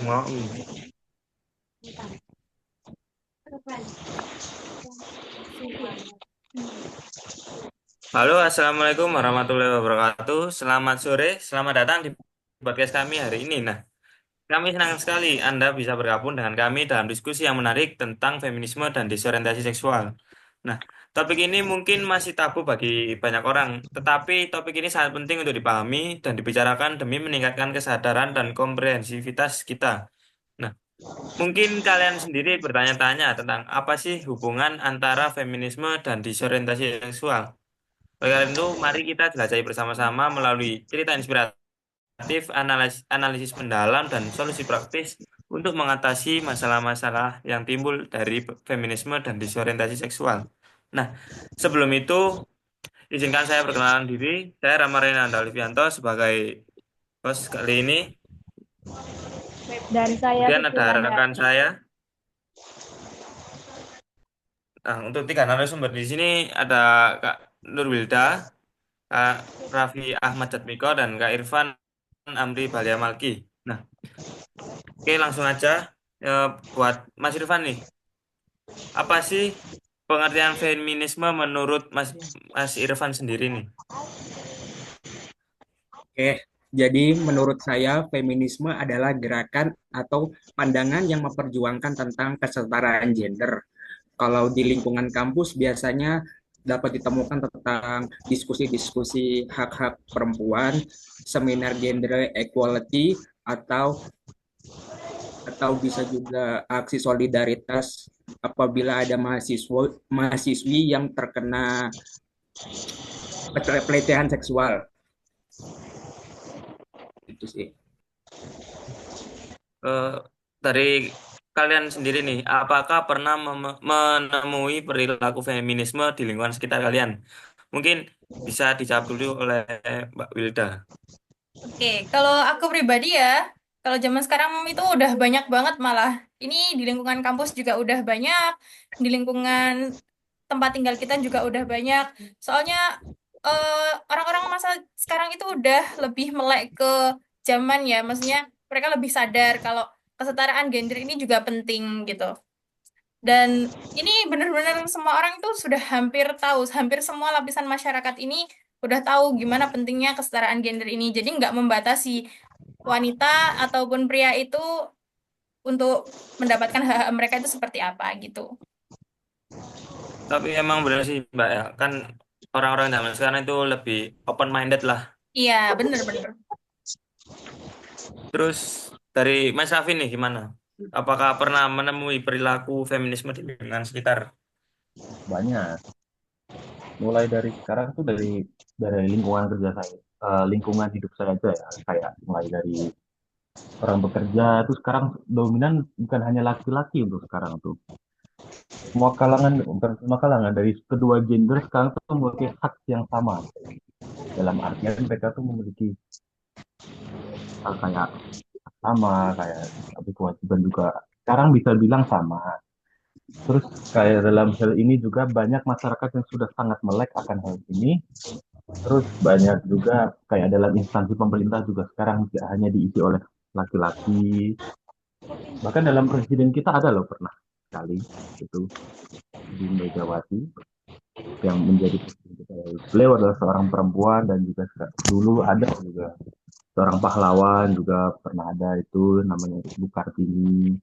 Mau. Halo, Assalamualaikum warahmatullahi wabarakatuh. Selamat sore, selamat datang di podcast kami hari ini. Nah, kami senang sekali Anda bisa bergabung dengan kami dalam diskusi yang menarik tentang feminisme dan disorientasi seksual. Nah, topik ini mungkin masih tabu bagi banyak orang, tetapi topik ini sangat penting untuk dipahami dan dibicarakan demi meningkatkan kesadaran dan komprehensivitas kita. Nah, mungkin kalian sendiri bertanya-tanya tentang apa sih hubungan antara feminisme dan disorientasi seksual. Oleh karena itu, mari kita jelajahi bersama-sama melalui cerita inspiratif, analisis mendalam, dan solusi praktis untuk mengatasi masalah-masalah yang timbul dari feminisme dan disorientasi seksual. Nah, sebelum itu, izinkan saya perkenalan diri. Saya Rama Renanda Olivianto sebagai host kali ini. Dan saya Kemudian Vicky ada Wanda. rekan saya. Nah, untuk tiga narasumber di sini ada Kak Nurwilda, Kak Raffi Ahmad Jatmiko, dan Kak Irfan Amri Balia Malki. Nah, oke, langsung aja. Buat Mas Irfan nih, apa sih pengertian feminisme menurut Mas Irfan sendiri nih? Oke, jadi menurut saya feminisme adalah gerakan atau pandangan yang memperjuangkan tentang kesetaraan gender. Kalau di lingkungan kampus biasanya dapat ditemukan tentang diskusi-diskusi hak-hak perempuan, seminar gender equality, atau bisa juga aksi solidaritas apabila ada mahasiswi yang terkena pelecehan seksual. Itu sih. Eh, dari kalian sendiri nih, apakah pernah menemui perilaku feminisme di lingkungan sekitar kalian? Mungkin bisa dijawab dulu oleh Mbak Wilda. Oke, kalau aku pribadi ya, kalau zaman sekarang itu udah banyak banget malah. Ini di lingkungan kampus juga udah banyak, di lingkungan tempat tinggal kita juga udah banyak. Soalnya eh, orang-orang masa sekarang itu udah lebih melek ke zaman ya, maksudnya mereka lebih sadar kalau kesetaraan gender ini juga penting gitu. Dan ini benar-benar semua orang itu sudah hampir tahu, hampir semua lapisan masyarakat ini udah tahu gimana pentingnya kesetaraan gender ini. Jadi nggak membatasi wanita ataupun pria itu untuk mendapatkan hak-hak mereka itu seperti apa gitu. Tapi emang benar sih Mbak ya, kan orang-orang zaman sekarang itu lebih open minded lah. Iya, benar-benar. Terus dari Mas Raffi nih gimana? Apakah pernah menemui perilaku feminisme di lingkungan sekitar? Banyak. Mulai dari sekarang tuh dari lingkungan kerja saya, lingkungan hidup saya aja ya, kayak mulai dari orang bekerja tuh sekarang dominan bukan hanya laki-laki untuk sekarang tuh. Semua kalangan, bukan semua kalangan, dari kedua gender sekarang tuh memiliki hak yang sama. Dalam artian mereka tuh memiliki hal kayak sama, kayak tapi kewajiban juga sekarang bisa bilang sama. Terus kayak dalam hal ini juga banyak masyarakat yang sudah sangat melek akan hal ini. Terus banyak juga kayak dalam instansi pemerintah juga sekarang tidak hanya diisi oleh laki-laki. Bahkan dalam presiden kita ada loh pernah sekali itu di Megawati yang menjadi presiden kita. Beliau adalah seorang perempuan dan juga dulu ada juga seorang pahlawan juga pernah ada itu namanya Ibu Kartini.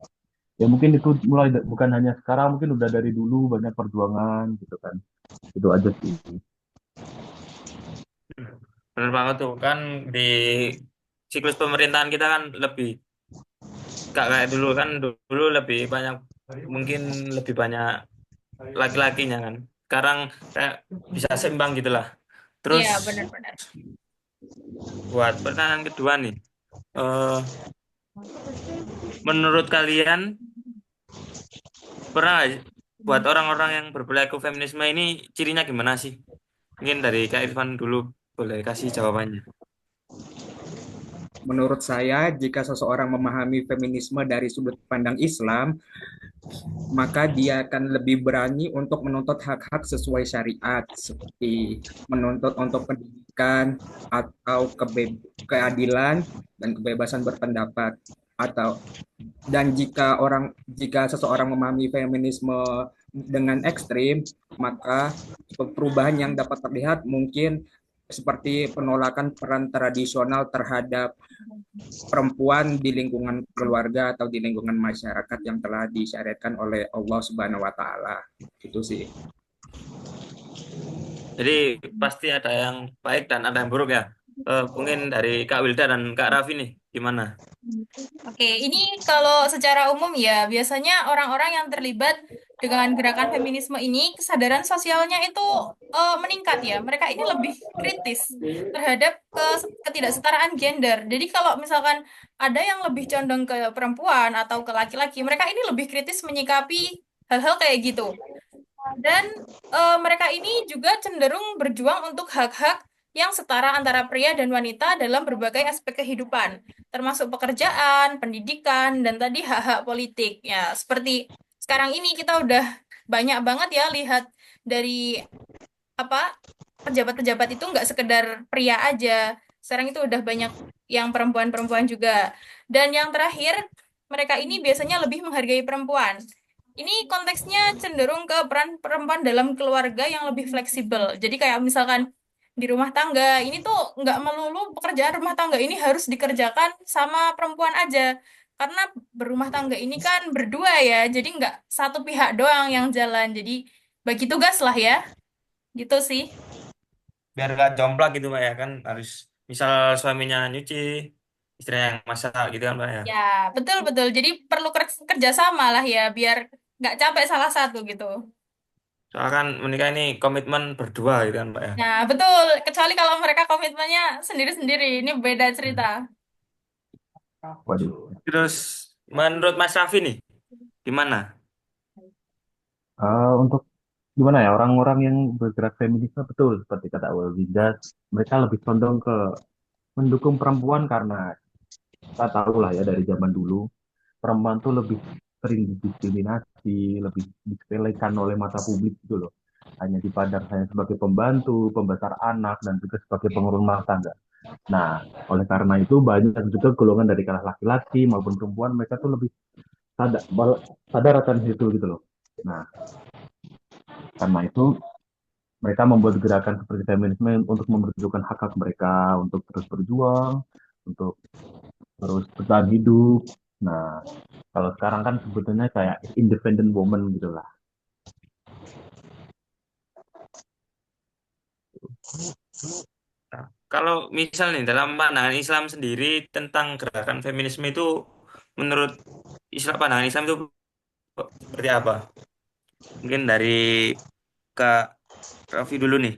Ya mungkin itu mulai bukan hanya sekarang, mungkin udah dari dulu banyak perjuangan gitu kan. Itu aja sih. Benar banget tuh kan di siklus pemerintahan kita kan lebih gak kayak dulu kan dulu lebih banyak mungkin lebih banyak laki-lakinya kan. Sekarang kayak bisa seimbang gitulah. Terus Iya, benar-benar. buat pertanyaan kedua nih, eh menurut kalian pernah nggak buat orang-orang yang berperilaku feminisme ini cirinya gimana sih? Mungkin dari Kak Irfan dulu boleh kasih jawabannya. Menurut saya, jika seseorang memahami feminisme dari sudut pandang Islam, maka dia akan lebih berani untuk menuntut hak-hak sesuai syariat, seperti menuntut untuk pendidikan atau keadilan dan kebebasan berpendapat, atau Dan jika seseorang memahami feminisme dengan ekstrim, maka perubahan yang dapat terlihat mungkin seperti penolakan peran tradisional terhadap perempuan di lingkungan keluarga atau di lingkungan masyarakat yang telah disyariatkan oleh Allah Subhanahu wa taala. Itu sih. Jadi pasti ada yang baik dan ada yang buruk ya. Mungkin dari Kak Wilda dan Kak Raffi nih, gimana? Oke, ini kalau secara umum ya, biasanya orang-orang yang terlibat dengan gerakan feminisme ini, kesadaran sosialnya itu meningkat ya. Mereka ini lebih kritis terhadap ketidaksetaraan gender. Jadi kalau misalkan ada yang lebih condong ke perempuan atau ke laki-laki, mereka ini lebih kritis menyikapi hal-hal kayak gitu. Dan mereka ini juga cenderung berjuang untuk hak-hak yang setara antara pria dan wanita dalam berbagai aspek kehidupan, termasuk pekerjaan, pendidikan, dan tadi hak-hak politik. Ya, seperti sekarang ini kita udah banyak banget ya lihat dari apa pejabat-pejabat itu nggak sekedar pria aja. Sekarang itu udah banyak yang perempuan-perempuan juga. Dan yang terakhir, mereka ini biasanya lebih menghargai perempuan. Ini konteksnya cenderung ke peran perempuan dalam keluarga yang lebih fleksibel. Jadi kayak misalkan di rumah tangga, ini tuh nggak melulu pekerjaan rumah tangga ini harus dikerjakan sama perempuan aja. Karena berumah tangga ini kan berdua ya, jadi nggak satu pihak doang yang jalan. Jadi bagi tugas lah ya. Gitu sih. Biar gak jomplang gitu Mbak ya kan harus misal suaminya nyuci, istrinya yang masak gitu kan Mbak ya. Ya, betul-betul. Jadi perlu kerjasama lah ya, biar nggak capek salah satu gitu. Soalnya kan menikah ini komitmen berdua gitu kan Mbak ya. Nah, betul. Kecuali kalau mereka komitmennya sendiri-sendiri. Ini beda cerita. Waduh. Terus menurut Mas Raffi nih, gimana? Untuk gimana ya orang-orang yang bergerak feminisme betul seperti kata Wilda, mereka lebih condong ke mendukung perempuan karena kita tahu lah ya dari zaman dulu perempuan tuh lebih sering didiskriminasi, lebih disepelekan oleh mata publik gitu loh. Hanya dipandang hanya sebagai pembantu, pembesar anak, dan juga sebagai pengurus rumah tangga. Nah, oleh karena itu banyak juga golongan dari kalangan laki-laki maupun perempuan mereka tuh lebih sadar, sadar akan itu gitu loh. Nah, karena itu mereka membuat gerakan seperti feminisme untuk memperjuangkan hak-hak mereka, untuk terus berjuang, untuk terus bertahan hidup. Nah, kalau sekarang kan sebetulnya kayak independent woman gitu lah. Nah, kalau misal nih dalam pandangan Islam sendiri tentang gerakan feminisme itu menurut Islam pandangan Islam itu seperti apa? Mungkin dari Kak Raffi dulu nih.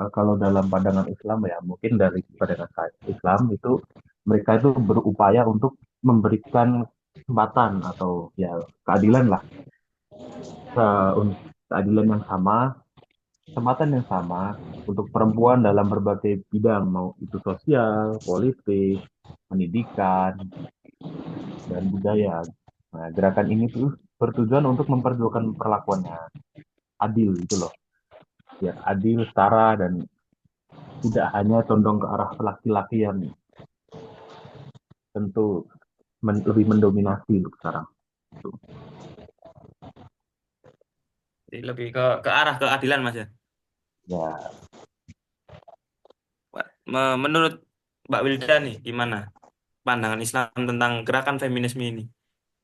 Kalau dalam pandangan Islam ya, mungkin dari pandangan Islam itu mereka itu berupaya untuk memberikan kesempatan atau ya keadilan lah, keadilan yang sama, kesempatan yang sama untuk perempuan dalam berbagai bidang, mau itu sosial, politik, pendidikan, dan budaya. Nah, gerakan ini tuh bertujuan untuk memperjuangkan perlakuannya adil gitu loh, biar adil, setara, dan tidak hanya condong ke arah laki-laki yang tentu lebih mendominasi untuk sekarang. Gitu. Jadi lebih ke arah keadilan Mas ya. Ya, Menurut Mbak Wilda nih gimana pandangan Islam tentang gerakan feminisme ini?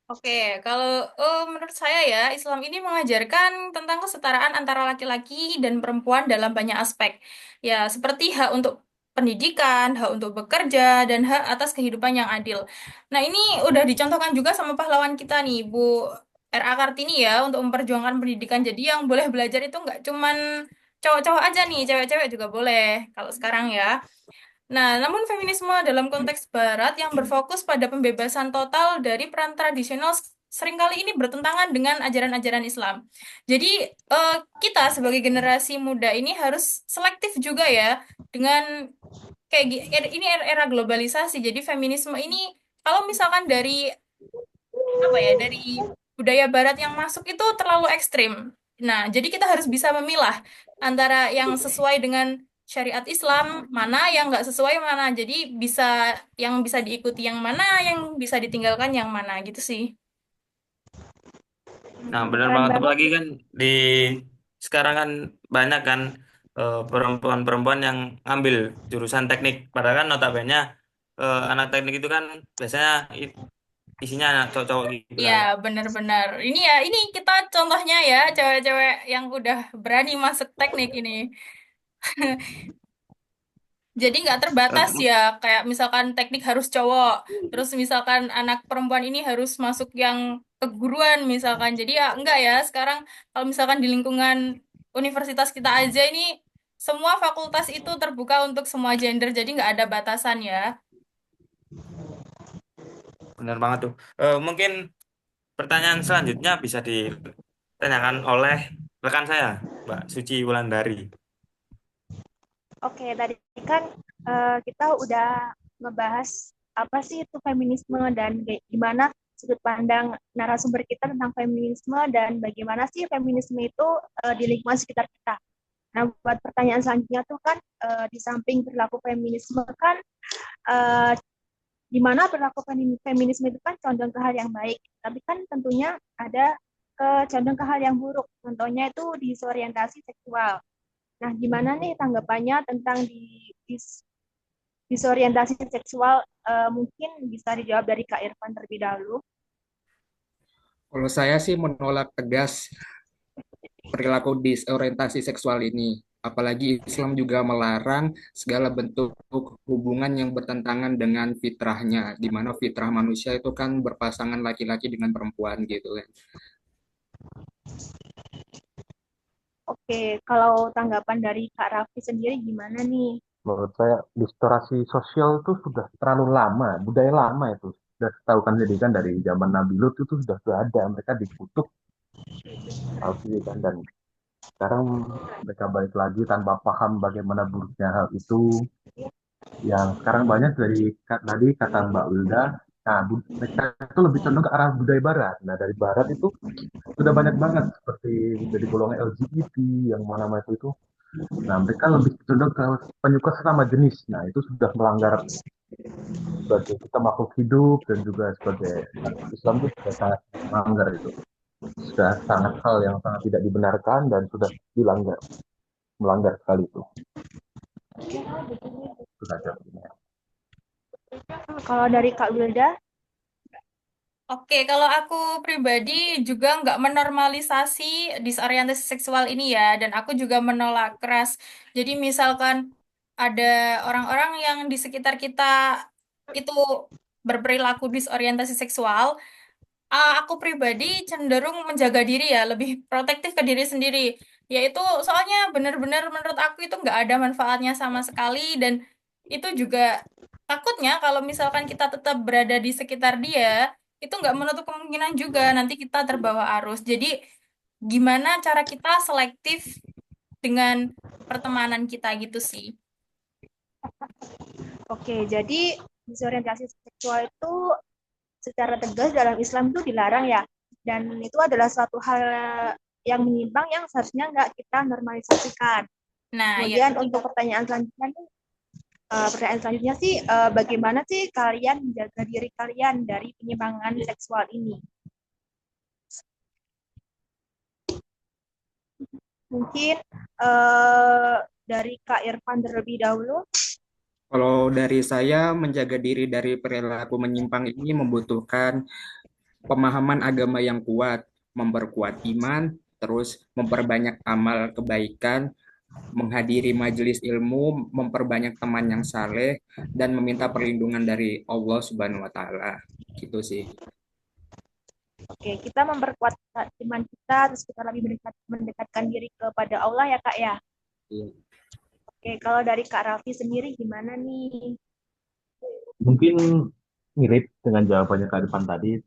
Oke, kalau menurut saya ya, Islam ini mengajarkan tentang kesetaraan antara laki-laki dan perempuan dalam banyak aspek. Ya, seperti hak untuk pendidikan, hak untuk bekerja, dan hak atas kehidupan yang adil. Nah, ini udah dicontohkan juga sama pahlawan kita nih, Bu R.A. Kartini ya, untuk memperjuangkan pendidikan. Jadi yang boleh belajar itu nggak cuman cowok-cowok aja nih, cewek-cewek juga boleh. Kalau sekarang ya. Nah, namun feminisme dalam konteks Barat yang berfokus pada pembebasan total dari peran tradisional seringkali ini bertentangan dengan ajaran-ajaran Islam. Jadi, eh, kita sebagai generasi muda ini harus selektif juga ya dengan ini era globalisasi. Jadi, feminisme ini kalau misalkan dari apa ya, dari budaya Barat yang masuk itu terlalu ekstrim. Nah, jadi kita harus bisa memilah antara yang sesuai dengan syariat Islam, mana yang nggak sesuai mana. Jadi bisa yang bisa diikuti yang mana, yang bisa ditinggalkan yang mana gitu sih. Nah, benar Keren banget. banget. Apalagi kan di sekarang kan banyak kan perempuan-perempuan yang ngambil jurusan teknik. Padahal kan notabene anak teknik itu kan biasanya isinya anak cowok-cowok gitu Iya, kan. benar-benar. Ini ya, ini kita contohnya ya, cewek-cewek yang udah berani masuk teknik ini. Jadi nggak terbatas Eh, ya, kayak misalkan teknik harus cowok, terus misalkan anak perempuan ini harus masuk yang keguruan misalkan. Jadi ya enggak ya, sekarang kalau misalkan di lingkungan universitas kita aja ini semua fakultas itu terbuka untuk semua gender, jadi nggak ada batasan ya. Benar banget tuh. Mungkin pertanyaan selanjutnya bisa ditanyakan oleh rekan saya, Mbak Suci Wulandari. Oke, tadi kan kita udah ngebahas apa sih itu feminisme dan gimana sudut pandang narasumber kita tentang feminisme dan bagaimana sih feminisme itu di lingkungan sekitar kita. Nah, buat pertanyaan selanjutnya tuh kan di samping perilaku feminisme kan eh, di mana perilaku feminisme itu kan condong ke hal yang baik, tapi kan tentunya ada condong ke hal yang buruk. Contohnya itu disorientasi seksual. Nah, gimana nih tanggapannya tentang disorientasi seksual? Mungkin bisa dijawab dari Kak Irfan terlebih dahulu. Kalau saya sih menolak tegas perilaku disorientasi seksual ini. Apalagi Islam juga melarang segala bentuk hubungan yang bertentangan dengan fitrahnya, di mana fitrah manusia itu kan berpasangan laki-laki dengan perempuan gitu kan. Oke, kalau tanggapan dari Kak Raffi sendiri gimana nih? Menurut saya distorasi sosial itu sudah terlalu lama, budaya lama itu. Sudah tahu kan jadi kan dari zaman Nabi Lut itu sudah ada, mereka dikutuk kan, dan sekarang mereka balik lagi tanpa paham bagaimana buruknya hal itu. Yang sekarang banyak dari tadi kata Mbak Wilda, nah mereka itu lebih cenderung ke arah budaya barat. Nah dari barat itu sudah banyak banget seperti dari golongan LGBT yang mana itu. Nah mereka lebih cenderung ke penyuka sesama jenis. Nah itu sudah melanggar sebagai kita makhluk hidup dan juga sebagai Islam itu sudah sangat melanggar itu. Sudah sangat hal yang sangat tidak dibenarkan dan sudah dilanggar, melanggar sekali itu. Itu saja. Kalau dari Kak Wilda, Oke, kalau aku pribadi juga nggak menormalisasi disorientasi seksual ini ya, dan aku juga menolak keras. Jadi misalkan ada orang-orang yang di sekitar kita itu berperilaku disorientasi seksual, aku pribadi cenderung menjaga diri ya, lebih protektif ke diri sendiri. Yaitu soalnya benar-benar menurut aku itu nggak ada manfaatnya sama sekali dan itu juga takutnya kalau misalkan kita tetap berada di sekitar dia, itu nggak menutup kemungkinan juga nanti kita terbawa arus. Jadi gimana cara kita selektif dengan pertemanan kita gitu sih. oke, jadi disorientasi seksual itu secara tegas dalam Islam itu dilarang ya. Dan itu adalah suatu hal yang menyimpang yang seharusnya nggak kita normalisasikan. Nah, ya. Kemudian untuk pertanyaan selanjutnya sih, bagaimana sih kalian menjaga diri kalian dari penyimpangan seksual ini? Mungkin dari Kak Irfan terlebih dahulu. Kalau dari saya, menjaga diri dari perilaku menyimpang ini membutuhkan pemahaman agama yang kuat, memperkuat iman, terus memperbanyak amal kebaikan, menghadiri majelis ilmu, memperbanyak teman yang saleh, dan meminta perlindungan dari Allah Subhanahu wa Ta'ala. Gitu sih. Oke, kita memperkuat iman kita, terus kita lebih mendekatkan diri kepada Allah ya Kak ya. Iya. Oke, kalau dari Kak Raffi sendiri gimana nih? Mungkin mirip dengan jawabannya Kak Irfan tadi,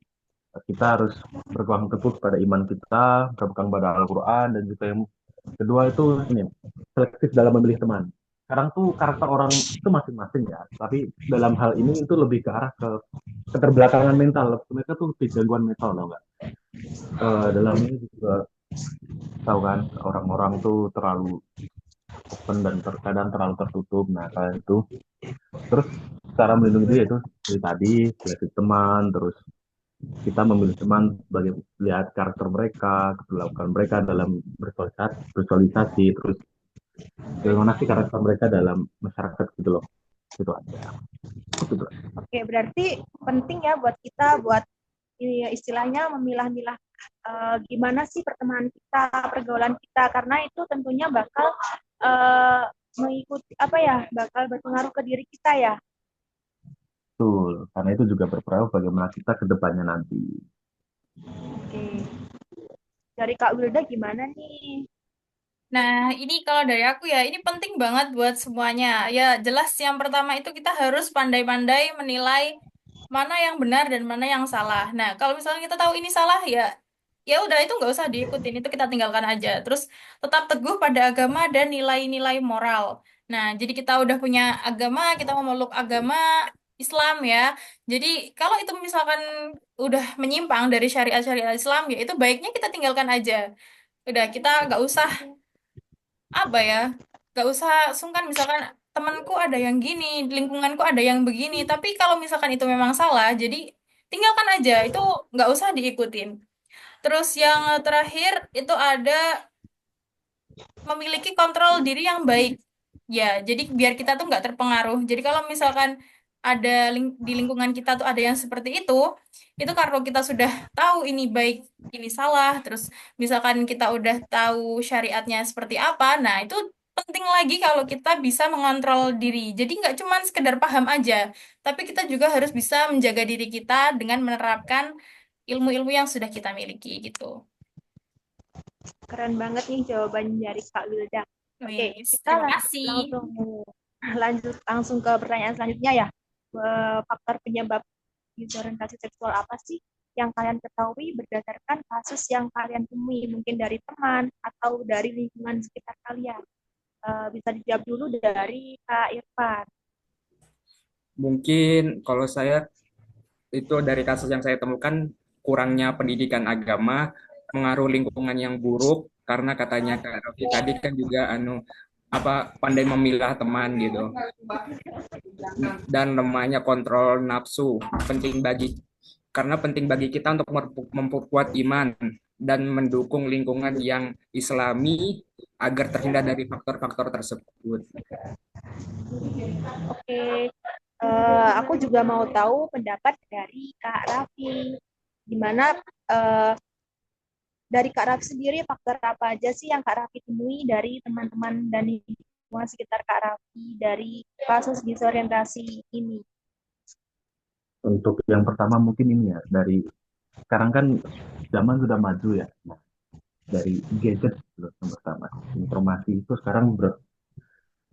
kita harus berpegang teguh pada iman kita, berpegang pada Al-Quran, dan juga yang kedua itu ini, selektif dalam memilih teman. Sekarang tuh karakter orang itu masing-masing ya, tapi dalam hal ini itu lebih ke arah ke keterbelakangan mental. Mereka tuh lebih gangguan mental, tau nggak? Dalam ini juga tahu kan, orang-orang tuh terlalu open dan terkadang terlalu tertutup. Nah, kalian itu terus cara melindungi diri itu dari tadi seleksi teman, terus kita memilih teman sebagai lihat karakter mereka, keperluan mereka dalam bersosialisasi, terus bagaimana sih karakter mereka dalam masyarakat gitu loh. Itu aja. Itu tuh. Oke, berarti penting ya buat kita buat istilahnya memilah-milah gimana sih pertemanan kita, pergaulan kita, karena itu tentunya bakal eh, mengikuti apa ya, bakal berpengaruh ke diri kita ya. Betul, karena itu juga berpengaruh bagaimana kita ke depannya nanti. Oke, dari Kak Wilda gimana nih? Nah, ini kalau dari aku ya, ini penting banget buat semuanya. Ya, jelas yang pertama itu kita harus pandai-pandai menilai mana yang benar dan mana yang salah. Nah, kalau misalnya kita tahu ini salah, ya ya udah itu nggak usah diikutin, itu kita tinggalkan aja. Terus tetap teguh pada agama dan nilai-nilai moral. Nah, jadi kita udah punya agama, kita memeluk agama Islam ya. Jadi kalau itu misalkan udah menyimpang dari syariat-syariat Islam, ya itu baiknya kita tinggalkan aja. Udah, kita nggak usah apa ya, nggak usah sungkan misalkan temanku ada yang gini, di lingkunganku ada yang begini, tapi kalau misalkan itu memang salah, jadi tinggalkan aja, itu nggak usah diikutin. Terus yang terakhir itu ada memiliki kontrol diri yang baik. Ya, jadi biar kita tuh nggak terpengaruh. Jadi kalau misalkan ada di lingkungan kita tuh ada yang seperti itu karena kita sudah tahu ini baik, ini salah, terus misalkan kita udah tahu syariatnya seperti apa, nah itu penting lagi kalau kita bisa mengontrol diri. Jadi nggak cuman sekedar paham aja, tapi kita juga harus bisa menjaga diri kita dengan menerapkan ilmu-ilmu yang sudah kita miliki gitu. Keren banget nih jawaban dari Kak Wilda. Oke, Wis, kita terima kasih. langsung ke pertanyaan selanjutnya ya. Faktor penyebab disorientasi seksual apa sih yang kalian ketahui berdasarkan kasus yang kalian temui, mungkin dari teman atau dari lingkungan sekitar kalian? Bisa dijawab dulu dari Kak Irfan. Mungkin kalau saya itu dari kasus yang saya temukan kurangnya pendidikan agama, pengaruh lingkungan yang buruk karena katanya Kak Raffi tadi kan juga apa pandai memilah teman gitu dan lemahnya kontrol nafsu penting bagi kita untuk memperkuat iman dan mendukung lingkungan yang islami agar terhindar dari faktor-faktor tersebut. Oke, aku juga mau tahu pendapat dari Kak Raffi. Gimana eh, dari Kak Raffi sendiri, faktor apa aja sih yang Kak Raffi temui dari teman-teman dan lingkungan sekitar Kak Raffi dari kasus disorientasi ini? Untuk yang pertama mungkin ini ya, dari sekarang kan zaman sudah maju ya. Nah, dari gadget loh, yang pertama. Informasi itu sekarang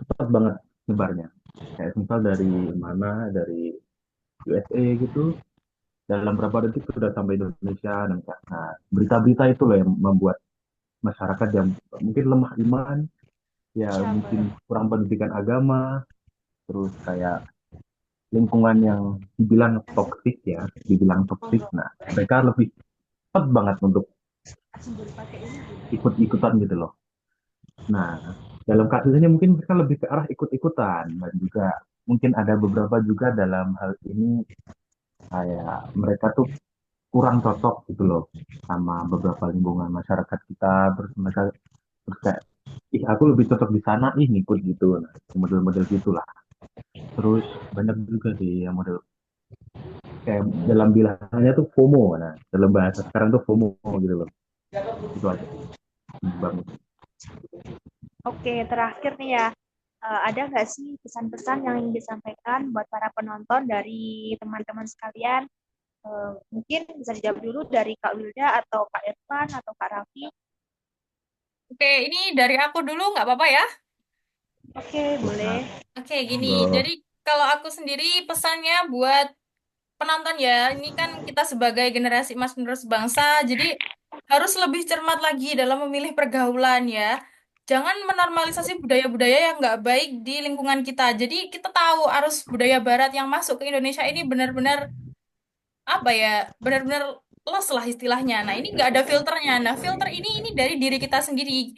cepat banget nyebarnya. Kayak misal dari mana, dari USA gitu, dalam berapa detik sudah sampai Indonesia. Nah, berita-berita itu loh yang membuat masyarakat yang mungkin lemah iman, ya Siapa? mungkin kurang pendidikan agama, terus kayak lingkungan yang dibilang toksik. Nah, mereka lebih cepat banget untuk ikut-ikutan gitu loh. Nah, dalam kasus ini mungkin mereka lebih ke arah ikut-ikutan dan juga mungkin ada beberapa juga dalam hal ini kayak mereka tuh kurang cocok gitu loh sama beberapa lingkungan masyarakat kita, terus mereka terus kayak ih aku lebih cocok di sana ih ngikut gitu, nah model-model gitulah. Terus banyak juga sih yang model kayak dalam bilangannya tuh FOMO, nah dalam bahasa sekarang tuh FOMO gitu loh. Itu aja sih bang. Oke, terakhir nih ya, ada nggak sih pesan-pesan yang ingin disampaikan buat para penonton dari teman-teman sekalian? Mungkin bisa dijawab dulu dari Kak Wilda atau Kak Irfan atau Kak Raffi. Oke, ini dari aku dulu nggak apa-apa ya? Oke, boleh. Nah, Oke, gini. Jadi go. kalau aku sendiri pesannya buat penonton ya, ini kan kita sebagai generasi emas penerus bangsa, jadi harus lebih cermat lagi dalam memilih pergaulan ya. Jangan menormalisasi budaya-budaya yang nggak baik di lingkungan kita. Jadi kita tahu arus budaya Barat yang masuk ke Indonesia ini benar-benar apa ya, benar-benar los lah istilahnya. Nah ini nggak ada filternya. Nah filter ini dari diri kita sendiri.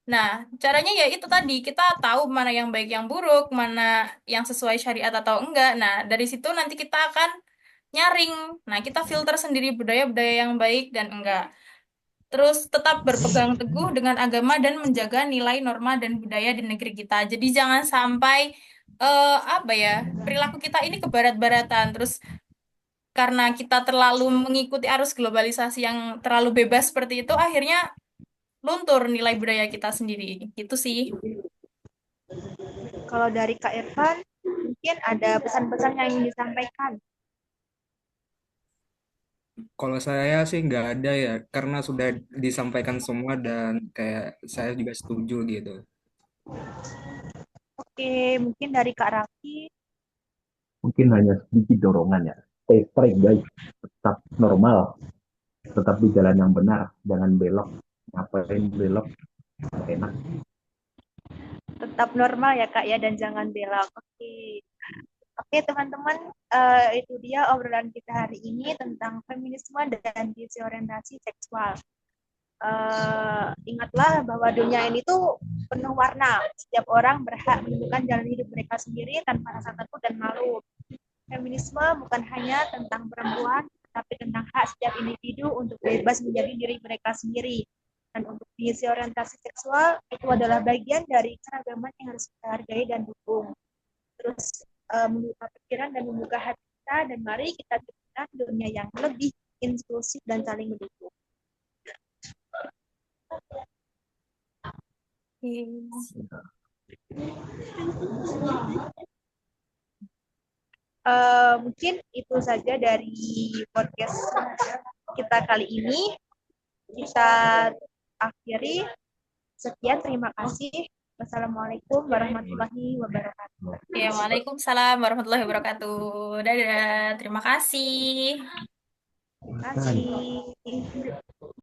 Nah, caranya ya itu tadi, kita tahu mana yang baik yang buruk, mana yang sesuai syariat atau enggak. Nah, dari situ nanti kita akan nyaring. Nah, kita filter sendiri budaya-budaya yang baik dan enggak. Terus tetap berpegang teguh dengan agama dan menjaga nilai norma dan budaya di negeri kita. Jadi jangan sampai apa ya, perilaku kita ini ke barat-baratan. Terus karena kita terlalu mengikuti arus globalisasi yang terlalu bebas seperti itu, akhirnya luntur nilai budaya kita sendiri. Gitu sih. Kalau dari Kak Irfan, mungkin ada pesan-pesan yang ingin disampaikan. Kalau saya sih nggak ada ya, karena sudah disampaikan semua dan kayak saya juga setuju gitu. Oke, mungkin dari Kak Raffi. Mungkin hanya sedikit dorongan ya. Stay straight guys, tetap normal, tetap di jalan yang benar, jangan belok. Ngapain belok? Nggak enak. Tetap normal ya Kak ya dan jangan belok. Oke. Oke teman-teman, itu dia obrolan kita hari ini tentang feminisme dan disorientasi seksual. Ingatlah bahwa dunia ini tuh penuh warna. Setiap orang berhak menentukan jalan hidup mereka sendiri tanpa rasa takut dan malu. Feminisme bukan hanya tentang perempuan, tapi tentang hak setiap individu untuk bebas menjadi diri mereka sendiri. Dan untuk diisi orientasi seksual, itu adalah bagian dari keragaman yang harus kita hargai dan dukung. Terus membuka pikiran dan membuka hati kita, dan mari kita ciptakan dunia yang lebih inklusif dan saling mendukung. Mungkin itu saja dari podcast kita kali ini. Kita akhiri. Sekian, terima kasih. Wassalamualaikum warahmatullahi wabarakatuh. Ya, Waalaikumsalam warahmatullahi wabarakatuh. Dadah, terima kasih. Terima kasih.